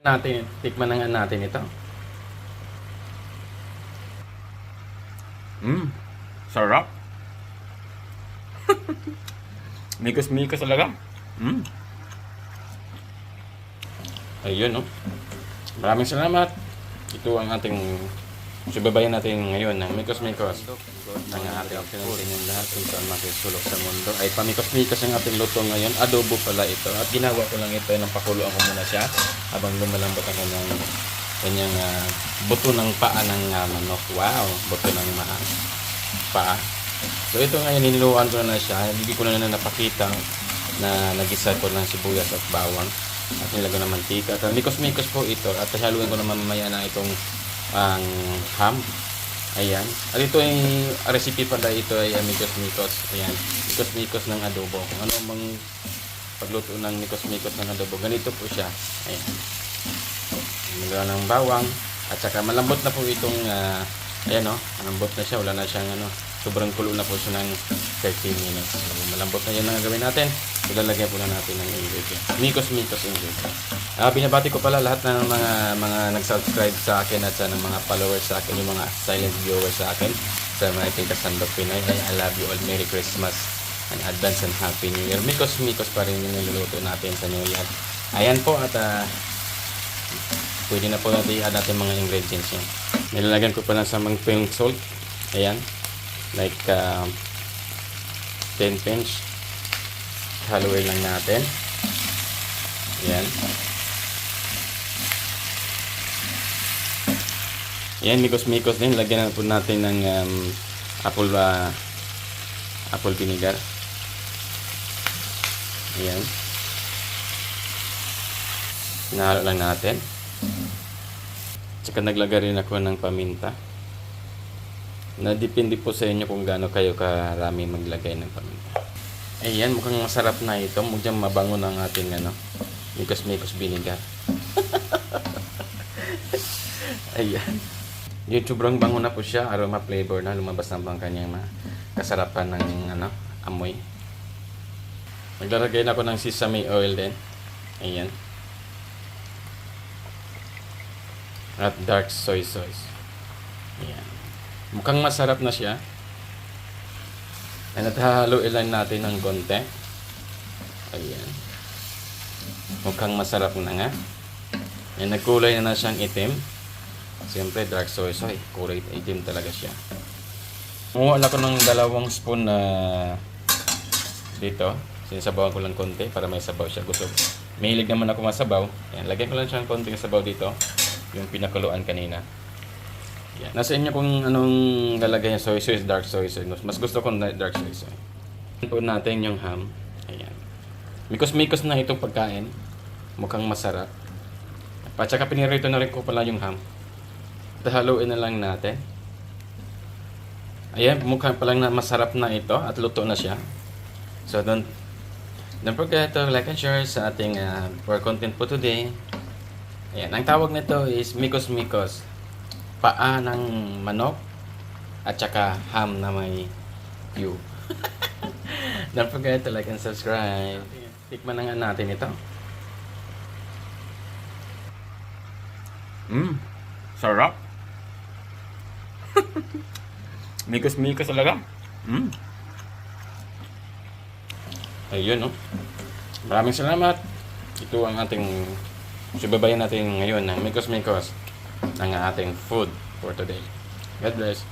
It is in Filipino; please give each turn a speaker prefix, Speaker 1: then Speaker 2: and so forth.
Speaker 1: Tikman na nga natin ito. Sarap. Mikos-mikos talaga. Ayun, no? Maraming salamat. Ito ang ating subabayan natin ngayon ng mikos-mikos ng ating pinuntin yung lahat kung saan makisulok sa mundo. Ay pamikos-mikos ang ating luto ngayon. Adobo pala ito. At ginawa ko lang ito ng pakuluan ko muna siya habang lumalambot ako ng kanyang buto ng paa ng manok. Wow! Buto ng paa. So ito ngayon, niniluan ko na siya. Hindi ko na napakita na nagisa ko ng sibuyas at bawang. At nilagyan ng mantika. At mikos-mikos po ito. At haluin ko naman mamaya na itong ham. Ayan. At ito ay recipe pala. Ito ay mikos-mikos. Ayan. Mikos-mikos ng adobo. Kung ano mang pagluto ng mikos-mikos ng adobo. Ganito po siya. Ayan. Nilagyan ng bawang. At saka malambot na po itong ayan o. Malambot na siya. Wala na siyang sobrang kulo na po siya ng 13 minutes. So, malambot na yan ang gagawin natin. Ilalagay po na natin ng ingredients. Mikos-mikos ingredients. Binabati ko pala lahat ng mga nag-subscribe sa akin at sa mga followers sa akin, yung mga silent viewers sa akin, sa mga Tita Sandok Pinoy. I love you all. Merry Christmas and advance and Happy New Year. Mikos-mikos pa rin yung niluluto natin sa New Year. Ayan po at pwede na po natin i-add natin mga ingredients yan. Nilalagyan ko pa lang sa mga pink salt. Ayan. Like 10 pinch. Haluin lang natin. Ayan. Ayan, mikos-mikos din. Lagyan na po natin ng apple vinegar. Ayan. Nahalo lang natin. Tsaka naglagay rin ako ng paminta. Depende po sa inyo kung gaano kayo karami maglagay ng paminta. Ayan, mukhang masarap na ito. Mukhang mabango ng ating mikos-mikos vinegar. Ayan. Yung sobrang bango na po siya. Aroma flavor na. Lumabas na bang kanyang kasarapan ng amoy. Maglalagay na ako ng sesame oil din. Ayan. At dark soy sauce. Ayan. Mukhang masarap na siya. At haluin lang natin ng konti. Ayan. Mukhang masarap na nga. Ayan, nagkulay na siyang itim. Siyempre, dark soy sauce. Kulay itim talaga siya. Mumuha ko ng 2 spoon na dito. Sinasabawan ko lang konti para may sabaw siya. Mahilig naman ako masabaw. Ayan, lagyan ko lang siyang konti ng sabaw dito. Yung pinakuluan kanina. Yan. Nasa inyo kung anong lalagay niya, soy sauce, dark soy sauce. Mas gusto ko dark soy sauce. Po natin yung ham. Ayan. Mikos-mikos na itong pagkain. Mukhang masarap. At saka pinirito na rin ko pala yung ham. Haluin na lang natin. Ayan, mukhang palang masarap na ito at luto na siya. So don't forget to like and share sa ating for content po today. Ayan, ang tawag nito is mikos-mikos. Paa ng manok at saka ham na may view. Don't forget to like and subscribe. Tikman na nga natin ito. Sarap. Mikos-mikos talaga. Ayun, no? Maraming salamat. Ito ang ating subabayan natin ngayon ng mikos-mikos ng ating food for today. God bless.